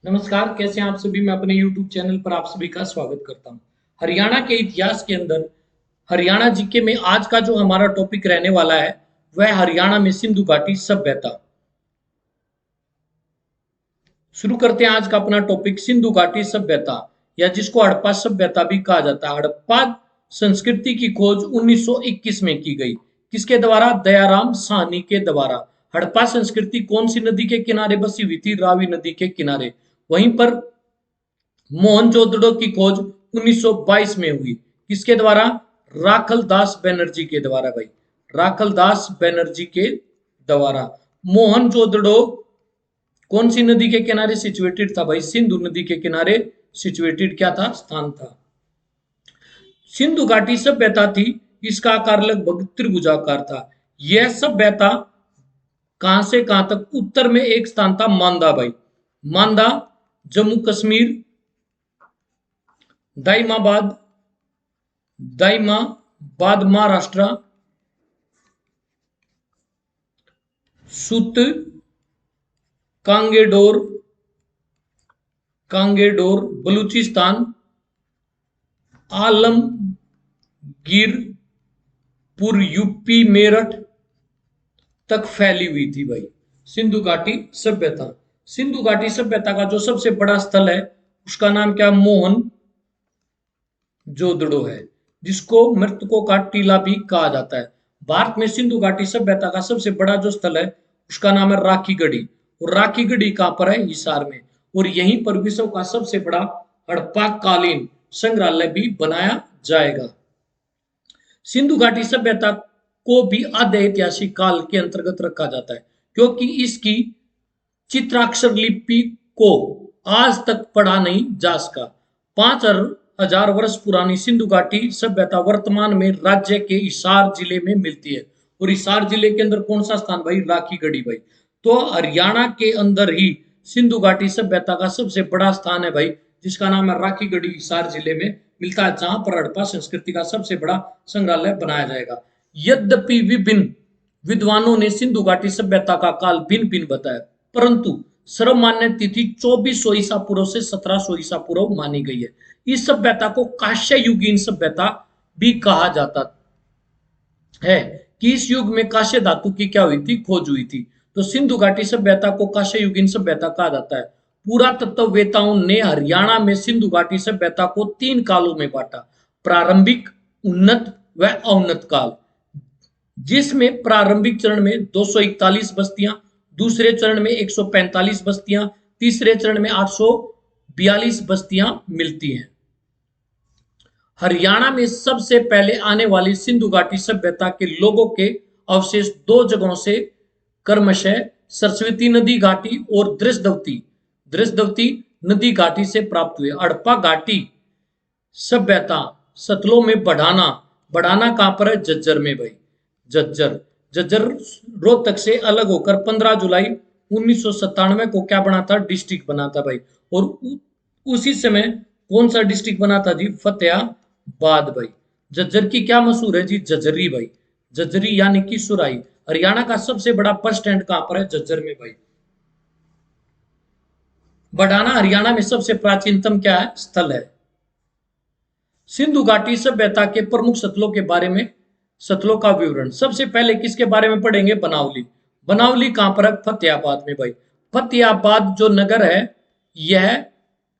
नमस्कार, कैसे हैं आप सभी। मैं अपने YouTube चैनल पर आप सभी का स्वागत करता हूं। हरियाणा के इतिहास के अंदर हरियाणा जीके में आज का जो हमारा टॉपिक रहने वाला है वह हरियाणा में सिंधु घाटी सभ्यता। शुरू करते हैं आज का अपना टॉपिक सिंधु घाटी सभ्यता या जिसको हड़प्पा सभ्यता भी कहा जाता है। हड़प्पा संस्कृति की खोज 1921 में की गई। किसके द्वारा? दयाराम साहनी के द्वारा। हड़प्पा संस्कृति कौन सी नदी के किनारे बसी हुई थी? रावी नदी के किनारे। वहीं पर मोहनजोदड़ो की खोज 1922 में हुई। किसके द्वारा? राखल दास बनर्जी के द्वारा भाई। राखल दास बनर्जी के द्वारा। मोहनजोदड़ो कौन सी नदी के किनारे सिचुएटेड था भाई? सिंधु नदी के किनारे सिचुएटेड क्या था? स्थान था। सिंधु घाटी सभ्यता थी, इसका आकार लगभग त्रिभुजाकार था। यह सभ्यता कहां से कहां तक? उत्तर में एक स्थान था मांदा भाई। मांदा जम्मू कश्मीर, दाइमाबाद दाइमाबाद महाराष्ट्र, सुत कांगेडोर कांगेडोर बलूचिस्तान, आलमगीरपुर यूपी मेरठ तक फैली हुई थी भाई सिंधु घाटी सभ्यता। सिंधु घाटी सभ्यता का जो सबसे बड़ा स्थल है उसका नाम क्या? मोहन जोदड़ो है, जिसको मृतकों का टीला भी कहा जाता है। भारत में सिंधु घाटी सभ्यता का सबसे बड़ा जो स्थल है उसका नाम है राखीगढ़ी। और राखीगढ़ी कहां पर है? हिसार में। और यहीं पर विश्व का सबसे बड़ा हड़प्पा कालीन संग्रहालय भी बनाया जाएगा। सिंधु घाटी सभ्यता को भी आद्य ऐतिहासिक काल के अंतर्गत रखा जाता है क्योंकि इसकी चित्राक्षर लिपि को आज तक पढ़ा नहीं जा सका। 5000 वर्ष पुरानी सिंधु घाटी सभ्यता वर्तमान में राज्य के हिसार जिले में मिलती है। और हिसार जिले के अंदर कौन सा स्थान भाई? राखीगढ़ी भाई। तो हरियाणा के अंदर ही सिंधु घाटी सभ्यता का सबसे बड़ा स्थान है भाई, जिसका नाम है राखीगढ़ी, हिसार जिले में मिलता है, जहां पर हड़प्पा संस्कृति का सबसे बड़ा संग्रहालय बनाया जाएगा। यद्यपि विभिन्न विद्वानों ने सिंधु घाटी सभ्यता का काल भिन्न भिन्न बताया, परंतु सर्वमान्य तिथि 2400 ईसा पूर्व से 1700 ईसा पूर्व मानी गई है। इस सभ्यता को काश्य युगीन सभ्यता भी कहा जाता है कि इस युग में काश्य धातु की क्या हुई थी? खोज हुई थी। तो सिंधु घाटी सभ्यता को काश्य युगीन सभ्यता कहा जाता है। पुरातत्ववेताओं ने हरियाणा में सिंधु घाटी सभ्यता को 3 कालों में बांटा: प्रारंभिक, उन्नत व अवनत काल। जिसमें प्रारंभिक चरण में 241 बस्तियां, दूसरे चरण में 145 बस्तियां, तीसरे चरण में 842 बस्तियां मिलती हैं। हरियाणा में सबसे पहले आने वाली सिंधु घाटी सभ्यता के लोगों के अवशेष 2 जगहों से क्रमशः सरस्वती नदी घाटी और दृशदवती नदी घाटी से प्राप्त हुए। हड़प्पा घाटी सभ्यता सतलों में बढ़ाना कहां पर है? झज्जर में भाई। झज्जर रोहतक से अलग होकर 15 जुलाई 1997 को क्या बना था? डिस्ट्रिक्ट बना था भाई। और उसी समय कौन सा डिस्ट्रिक्ट बना था जी? फतेहाबाद भाई। झज्जर की क्या मशहूर है जी? झज्जरी भाई। झज्जरी यानी कि सुराही। हरियाणा का सबसे बड़ा बस स्टैंड कहां पर है? झज्जर में भाई। बढ़ाना हरियाणा में सबसे प्राचीनतम क्या है? स्थल है। सिंधु घाटी सभ्यता के प्रमुख सतलों के बारे में, सतलों का विवरण। सबसे पहले किसके बारे में पढ़ेंगे? बनावली। बनावली कहां पर है? फतेहाबाद में भाई। फतेहाबाद जो नगर है, यह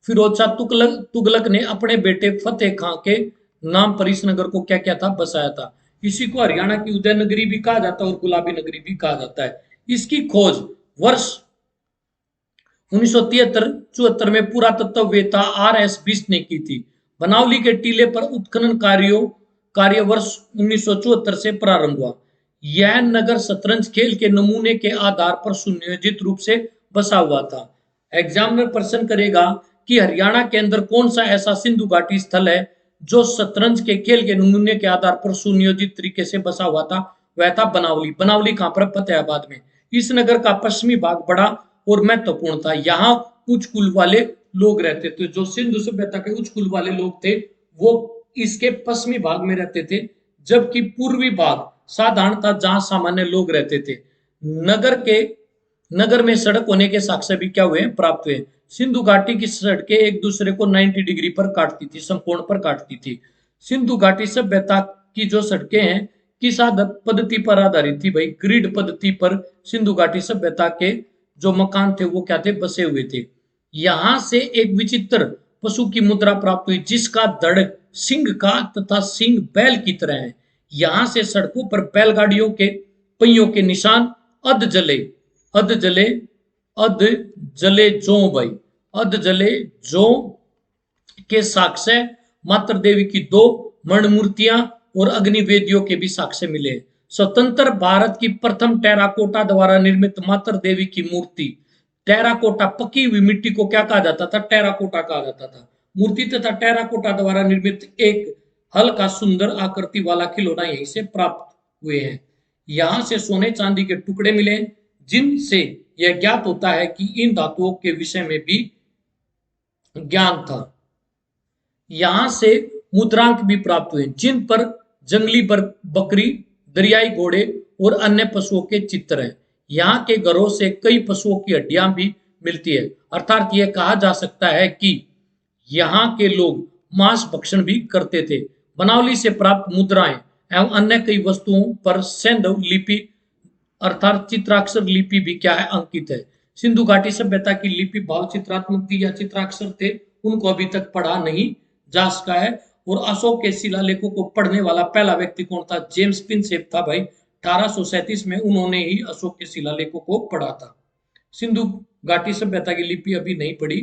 फिरोज शाह तुगलक ने अपने बेटे फतेह खां के नाम पर इस नगर को क्या किया था? बसाया था। इसी को हरियाणा की उदय नगरी भी कहा जाता है और गुलाबी नगरी भी कहा जाता है। इसकी खोज वर्ष 1973-74 में पुरातत्ववेत्ता RS बिष्ट ने की थी। बनावली के टीले पर उत्खनन कार्य वर्ष 1974 से प्रारंभ हुआ। यह नगर शतरंज खेल के नमूने के आधार पर सुनियोजित रूप से बसा हुआ था। एग्जामिनर प्रश्न करेगा कि हरियाणा के अंदर कौन सा ऐसा सिंधु घाटी स्थल है जो शतरंज के खेल के नमूने के आधार पर सुनियोजित तरीके से बसा हुआ था? वह था बनावली। बनावली कहां पर? फतेहाबाद में। इस नगर का पश्चिमी भाग बड़ा और महत्वपूर्ण था। यहाँ उच्च कुल वाले लोग रहते थे। जो सिंधु सभ्यता के उच्च कुल वाले लोग थे वो इसके पश्चिमी भाग में रहते थे, जबकि पूर्वी भाग साधारण था जहां सामान्य लोग रहते थे। नगर में सड़क होने के साक्ष्य भी क्या हुए? प्राप्त हुए। सिंधु घाटी की सड़कें एक दूसरे को 90 डिग्री पर काटती थी, समकोण पर काटती थी। सिंधु घाटी सभ्यता की जो सड़कें हैं किस पद्धति पर आधारित थी भाई? ग्रिड पद्धति पर सिंधु घाटी सभ्यता के जो मकान थे वो क्या थे? बसे हुए थे। यहां से एक विचित्र पशु की मुद्रा प्राप्त हुई जिसका धड़ सिंह का तथा सिंह बैल की तरह है। यहां से सड़कों पर बैलगाड़ियों के पहियों के निशान अध जले अध जले अध जले जो भाई अध जले जो के साक्ष्य, मात्र देवी की 2 मणिमूर्तियां और अग्निवेदियों के भी साक्ष्य मिले। स्वतंत्र भारत की प्रथम टेराकोटा द्वारा निर्मित मात्र देवी की मूर्ति, टेराकोटा पकी हुई मिट्टी को क्या कहा जाता था? टेराकोटा कहा जाता था। मूर्ति तथा टेराकोटा द्वारा निर्मित एक हल्का सुंदर आकृति वाला खिलौना यहीं से प्राप्त हुए हैं। यहां से सोने चांदी के टुकड़े मिले जिनसे यह ज्ञात होता है कि इन धातुओं के विषय में भी ज्ञान था। यहां से मुद्रांक भी प्राप्त हुए जिन पर जंगली बकरी, दरियाई घोड़े और अन्य पशुओं के चित्र हैं। यहाँ के घरों से कई पशुओं की हड्डियां भी मिलती है, अर्थात यह कहा जा सकता है कि यहाँ के लोग मांस भक्षण भी करते थे। बनावली से प्राप्त मुद्राएं एवं अन्य कई वस्तुओं पर सैंधव लिपि अर्थात चित्राक्षर लिपि भी क्या है? अंकित है। सिंधु घाटी सभ्यता की लिपि भाव चित्रात्मक थी या चित्राक्षर थे, उनको अभी तक पढ़ा नहीं जा सका है। और अशोक के शिलालेखों को पढ़ने वाला पहला व्यक्ति कौन था? जेम्स प्रिंसेप था भाई। 1837 में उन्होंने ही अशोक के शिलालेखों को पढ़ा था। सिंधु घाटी सभ्यता की लिपि अभी नहीं पढ़ी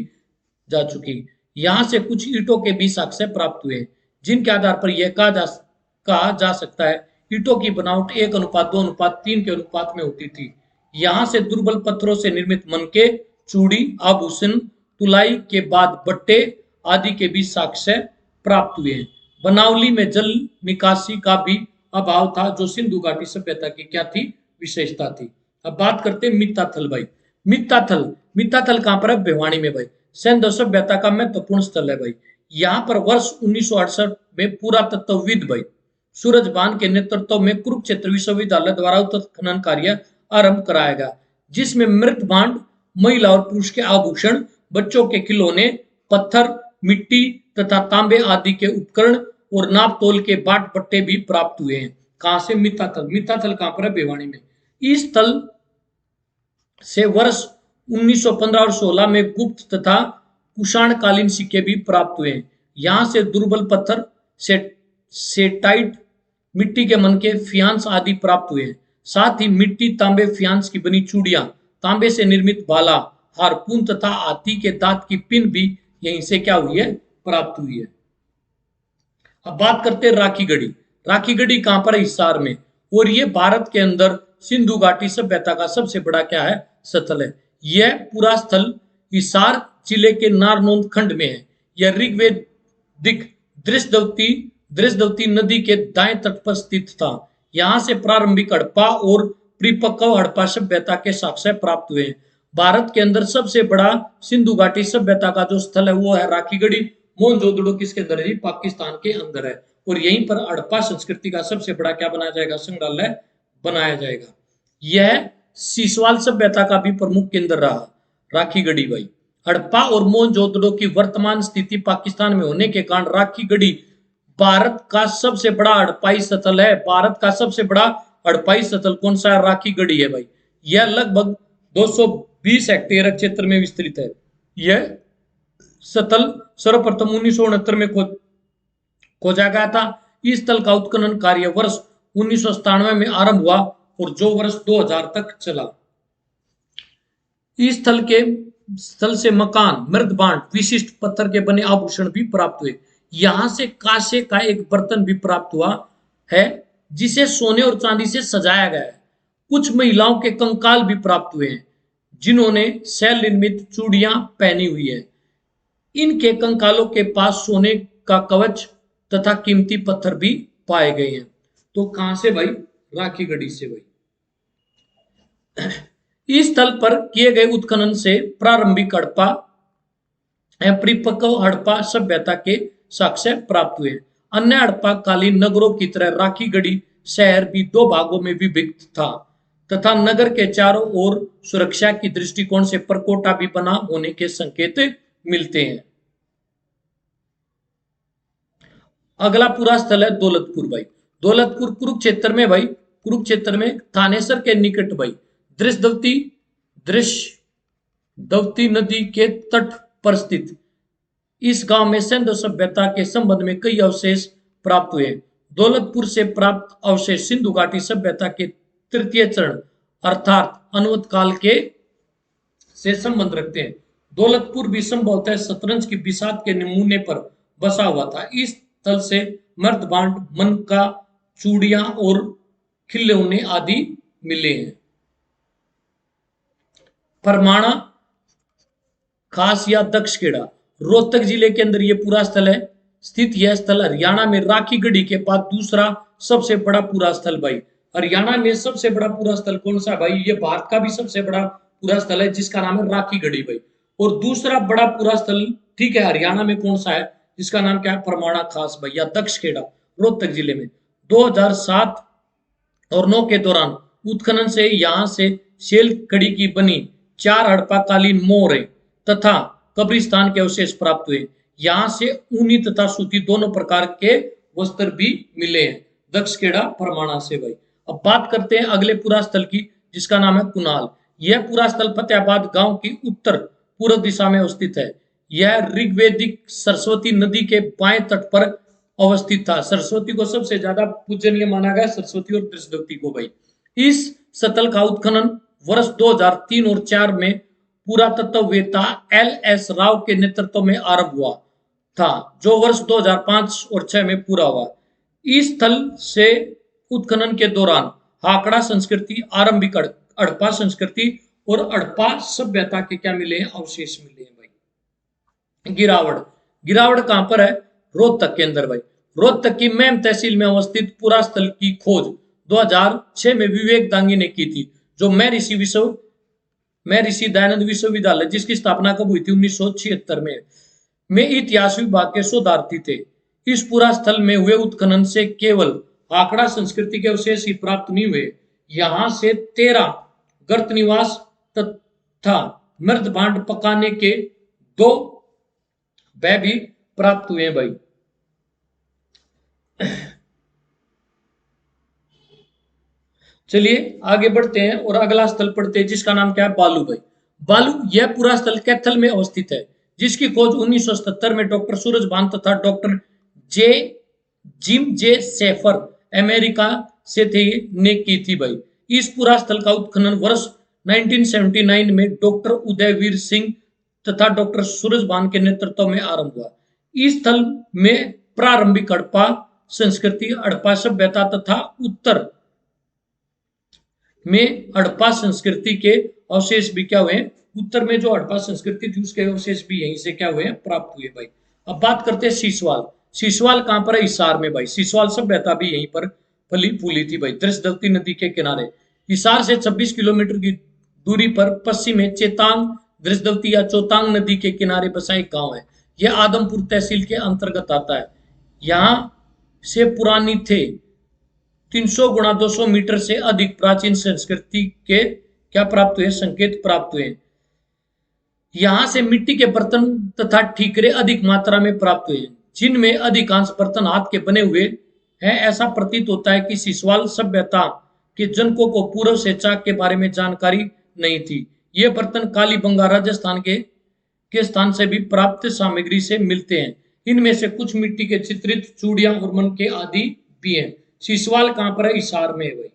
जा चुकी। यहां से कुछ ईंटों के भी साक्ष्य प्राप्त हुए जिनके आधार पर यह कहा जा सकता है ईंटों की बनावट 1:2:3 के अनुपात में होती थी। यहां से दुर्बल पत्थरों से निर्मित मनके, चूड़ी, आभूषण, तुलाई के बाद बट्टे आदि के भी साक्ष्य प्राप्त हुए हैं। बनावली में जल निकासी का भी अभाव था जो सिंधु घाटी सभ्यता की क्या थी? विशेषता थी। अब बात करते हैं मित्ताथल भाई। मित्ताथल कहां पर है? भिवानी में भाई। सैंधव सभ्यता का महत्वपूर्ण स्थल है भाई। यहाँ पर वर्ष 1968 में पुरातत्वविद भाई सूरजभान के नेतृत्व में कुरुक्षेत्र विश्वविद्यालय द्वारा उत्खनन कार्य आरंभ कराया गया जिसमें मृत भांड, महिला और पुरुष के आभूषण, बच्चों के खिलौने, पत्थर, मिट्टी तथा तांबे आदि के उपकरण और नाप तोल के बाट पट्टे भी प्राप्त हुए हैं। कहां से? मित्ताथल कहां पर है? भिवानी में। इस स्थल से वर्ष 1915 और 16 में गुप्त तथा कुषाण कालीन सिक्के भी प्राप्त हुए हैं। यहां से दुर्बल पत्थर, सेटाइट, मिट्टी के मनके, फियांस आदि प्राप्त हुए हैं। साथ ही मिट्टी, तांबे, फियांस की बनी चूड़ियां, तांबे से निर्मित भाला, हारपून तथा हाथी के दांत की पिन भी यहीं से क्या हुई है? प्राप्त हुई है। अब बात करते हैं राखी गढ़ी। राखी गढ़ी कहां पर है? हिसार में। और ये भारत के अंदर सिंधु घाटी सभ्यता का सबसे बड़ा क्या है? स्थल है। यह पूरा स्थल हिसार जिले के नारनौंद खंड में है। यह ऋग्वेदिक दृष्टवती नदी के दाएं तट पर स्थित था। यहां से प्रारंभिक हड़प्पा और परिपक्व हड़प्पा सभ्यता के साक्ष्य प्राप्त हुए हैं। भारत के अंदर सबसे बड़ा सिंधु घाटी सभ्यता का जो स्थल है वो है राखी गढ़ी। मोहनजोदड़ो किसके अंदर है? पाकिस्तान के अंदर है। और यहीं पर हड़प्पा संस्कृति का सबसे बड़ा क्या बनाया जाएगा? संग्रहालय बनाया जाएगा। यह सीसवाल सभ्यता का भी प्रमुख केंद्र रहा राखी गढ़ी भाई। हड़प्पा और मोहनजोदड़ो की वर्तमान स्थिति पाकिस्तान में होने के कारण राखी गढ़ी भारत का सबसे बड़ा हड़प्पाई स्थल है। भारत का सबसे बड़ा हड़प्पाई स्थल कौन सा है? राखी गढ़ी है भाई। यह लगभग 220 हेक्टेयर क्षेत्र में विस्तृत है। यह स्थल सर्वप्रथम 1969 में खोजा गया था। इस स्थल का उत्खनन कार्य वर्ष 1997 में आरंभ हुआ और जो वर्ष 2000 तक चला। इस स्थल से मकान, मृदभांड, विशिष्ट पत्थर के बने आभूषण भी प्राप्त हुए। यहां से कांसे का एक बर्तन भी प्राप्त हुआ है जिसे सोने और चांदी से सजाया गया है। कुछ महिलाओं के कंकाल भी प्राप्त हुए हैं जिन्होंने शैल निर्मित चूड़ियां पहनी हुई है। इनके कंकालों के पास सोने का कवच तथा कीमती पत्थर भी पाए गए हैं। तो कहां से भाई? राखी गढ़ी से भाई। इस स्थल पर किए गए उत्खनन से प्रारंभिक हड़प्पा एवं परिपक्व हड़प्पा सभ्यता के साक्ष्य प्राप्त हुए। अन्य हड़प्पा कालीन नगरों की तरह राखी गढ़ी शहर भी 2 भागों में विभक्त था तथा नगर के चारों ओर सुरक्षा की दृष्टिकोण से परकोटा भी बना होने के संकेत मिलते हैं। अगला पूरा स्थल है दौलतपुर भाई। दौलतपुर कुरुक्षेत्र में भाई, कुरुक्षेत्र में थानेसर के निकट भाई दृश्यदवती नदी के तट पर स्थित इस गांव में सिंधु सभ्यता के संबंध में कई अवशेष प्राप्त हुए। दौलतपुर से प्राप्त अवशेष सिंधु घाटी सभ्यता के तृतीय चरण अर्थात अनवत काल के से संबंध रखते हैं। दौलतपुर भी संभवतः शतरंज की बिसात के नमूने पर बसा हुआ था। इस स्थल से मर्दबांड, मनका, चूड़ियां और खिलौने आदि मिले हैं। परमाणा खास या दक्षखेड़ा रोहतक जिले के अंदर यह पूरा स्थल है स्थित। यह स्थल हरियाणा में राखीगढ़ी के बाद दूसरा सबसे बड़ा पूरा स्थल भाई। हरियाणा में सबसे बड़ा पूरा स्थल कौन सा भाई? ये भारत का भी सबसे बड़ा पूरा स्थल है जिसका नाम है राखीगढ़ी भाई। और दूसरा बड़ा पूरा स्थल ठीक है हरियाणा में कौन सा है जिसका नाम क्या है? परमाणा खास भाई या दक्षखेड़ा रोहतक जिले में। 2007 और 9 के दौरान उत्खनन से यहां से शेल कड़ी की बनी 4 हड़प्पा कालीन मोहरें तथा कब्रिस्तान के अवशेष प्राप्त हुए। यहां से ऊनी तथा सूती दोनों प्रकार के वस्त्र भी मिले हैं दक्षखेड़ा परमाणा से भाई। अब बात करते हैं अगले पूरा स्थल की जिसका नाम है कुनाल। यह पूरा स्थल फतेहाबाद गांव की उत्तर पूर्व दिशा में अवस्थित है। यह ऋग्वेदिक सरस्वती नदी के बाएं तट पर अवस्थित था। सरस्वती को सबसे ज्यादा पूजनीय माना गया, सरस्वती और दृष्टि को भाई। इस स्थल का उत्खनन वर्ष 2003 और 4 में पुरातत्ववेत्ता LS राव के नेतृत्व में आरंभ हुआ था, जो वर्ष 2005 और 6 में पूरा हुआ। इस स्थल से उत्खनन के दौरान हाकड़ा संस्कृति, आरंभिक हड़प्पा संस्कृति और हड़प्पा सभ्यता के क्या मिले हैं? अवशेष मिले हैं भाई। गिरावड़, गिरावड़ कहां पर है? रोहतक के अंदर भाई। रोहतक की मैम तहसील में अवस्थित पूरा स्थल की खोज 2006 में विवेक दांगी ने की थी, जो महर्षि दयानंद विश्वविद्यालय जिसकी स्थापना कब हुई थी? 1976 में इतिहास विभाग के शोधार्थी थे। इस पूरा स्थल में हुए उत्खनन से केवल आंकड़ा संस्कृति के अवशेष ही प्राप्त नहीं हुए, यहां से 13 गर्त निवास तथा मृत भांड पकाने के 2 वह भी प्राप्त हुए भाई। चलिए आगे बढ़ते हैं और अगला स्थल पढ़ते हैं जिसका नाम क्या है? बालू भाई। बालू यह पूरा स्थल कैथल में अवस्थित है जिसकी खोज 1977 में डॉक्टर सूरजभान तथा डॉक्टर जिम जे सेफर अमेरिका से थे ने की थी भाई। इस पूरा स्थल का उत्खनन वर्ष 1979 में डॉक्टर उदयवीर सिंह तथा डॉक्टर सूरजभान के नेतृत्व में आरंभ हुआ। इस स्थल में प्रारंभिक हड़प्पा संस्कृति, हड़प्पा सभ्यता तथा उत्तर में हड़प्पा संस्कृति के अवशेष भी क्या हुए? उत्तर में जो हड़प्पा संस्कृति थी उसके अवशेष भी यहीं से क्या हुए? प्राप्त हुए भाई। अब बात करते हैं सीसवाल। सीसवाल कहां पर है? हिसार में भाई। सीसवाल सभ्यता भी यहीं पर फली फूली थी भाई, दृष्टि नदी के किनारे। हिसार से 26 किलोमीटर की दूरी पर पश्चिम में चेतांग दृष्टि या चौतांग नदी के किनारे बसा एक गांव है। यह आदमपुर तहसील के अंतर्गत आता है। यहां से पुरानी थे 300 गुणा 200 मीटर से अधिक प्राचीन संस्कृति के क्या प्राप्त हुए? संकेत प्राप्त हुए। यहां से मिट्टी के बर्तन तथा ठीकरे अधिक मात्रा में प्राप्त हुए, जिनमें अधिकांश बर्तन हाथ के बने हुए हैं। ऐसा प्रतीत होता है कि सीसवाल सभ्यता के जनकों को पूर्व से चाक के बारे में जानकारी नहीं थी। ये बर्तन कालीबंगा राजस्थान के स्थान से भी प्राप्त सामग्री से मिलते हैं। इनमें से कुछ मिट्टी के चित्रित चूड़ियां और मनके आदि भी हैं। सीसवाल कहां पर है? हिसार में है भाई।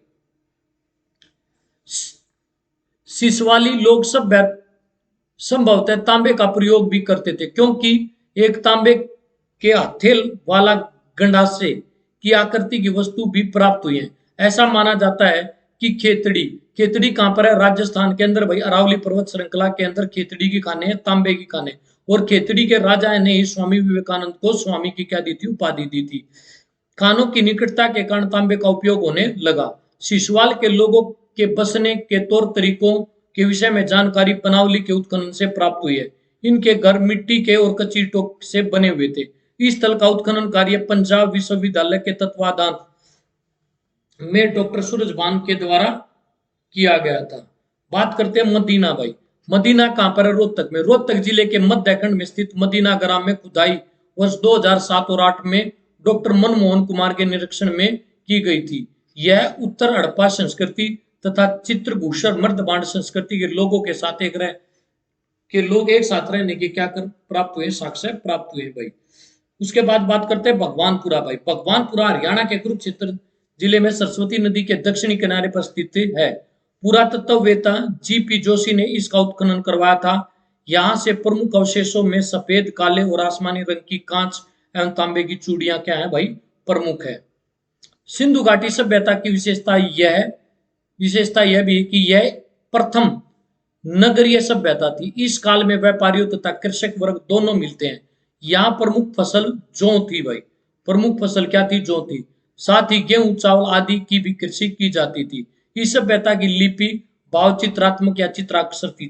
सीसवाली लोग संभवतः तांबे का प्रयोग भी करते थे, क्योंकि एक तांबे के हथेल वाला गंडासे की आकृति की वस्तु भी प्राप्त हुई है। ऐसा माना जाता है कि खेतड़ी कहां पर है? राजस्थान के अंदर भाई। अरावली पर्वत श्रृंखला के अंदर खेतड़ी की खाने हैं, तांबे की खाने। और खेतड़ी के राजा ने ही स्वामी विवेकानंद को स्वामी की क्या दी थी? उपाधि दी थी। खानों की निकटता के कारण तांबे का उपयोग होने लगा। सीसवाल के लोगों के बसने के तौर तरीकों के विषय में जानकारी बनावली के उत्खनन से प्राप्त हुई है। इनके घर मिट्टी के और कच्ची ईंटों से बने हुए थे। इस स्थल का उत्खनन कार्य पंजाब विश्वविद्यालय के तत्वाधान में डॉक्टर सूरजभान के द्वारा किया गया था। बात करते हैं मदीना भाई। मदीना कहां पर है? रोहतक में। रोहतक जिले के मध्यखंड में स्थित मदीना ग्राम में खुदाई वर्ष 2007 और 8 में डॉक्टर मनमोहन कुमार के निरीक्षण में की गई थी। यह उत्तर हड़प्पा संस्कृति तथा चित्रभूषण मर्दबांड संस्कृति के लोगों के साथ एक साथ रहने के क्या कर प्राप्त हुए? साक्ष्य प्राप्त हुए भाई। उसके बाद बात करते हैं भगवानपुरा भाई। भगवानपुरा हरियाणा के कुरुक्षेत्र जिले में सरस्वती नदी के दक्षिणी किनारे पर स्थित है। पुरातत्ववेत्ता जीपी जोशी ने इसका उत्खनन करवाया था। यहाँ से प्रमुख अवशेषों में सफेद, काले और आसमानी रंग की कांच एवं तांबे की चूड़ियां क्या है भाई? प्रमुख है। सिंधु घाटी सभ्यता की विशेषता यह भी कि यह प्रथम नगरीय सभ्यता थी। इस काल में व्यापारियों तथा कृषक वर्ग दोनों मिलते हैं। यहाँ प्रमुख फसल जौ थी भाई। प्रमुख फसल क्या थी? जौ थी। साथ ही गेहूं, चावल आदि की भी कृषि की जाती थी। इस सभ्यता की लिपि भाव चित्रात्मक या चित्राक्षर थी,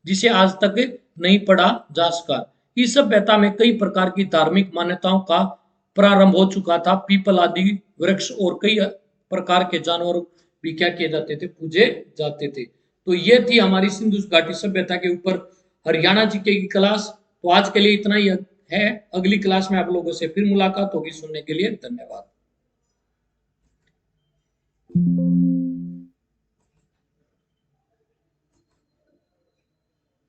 जिसे आज तक नहीं पढ़ा जा सका। इस सभ्यता में कई प्रकार की धार्मिक मान्यताओं का प्रारंभ हो चुका था। पीपल आदि वृक्ष और कई प्रकार के जानवर भी क्या किए जाते थे? पूजे जाते थे। तो ये थी हमारी सिंधु घाटी सभ्यता के ऊपर हरियाणा जीके की क्लास। तो आज के लिए इतना ही है। अगली क्लास में आप लोगों से फिर मुलाकात होगी। सुनने के लिए धन्यवाद।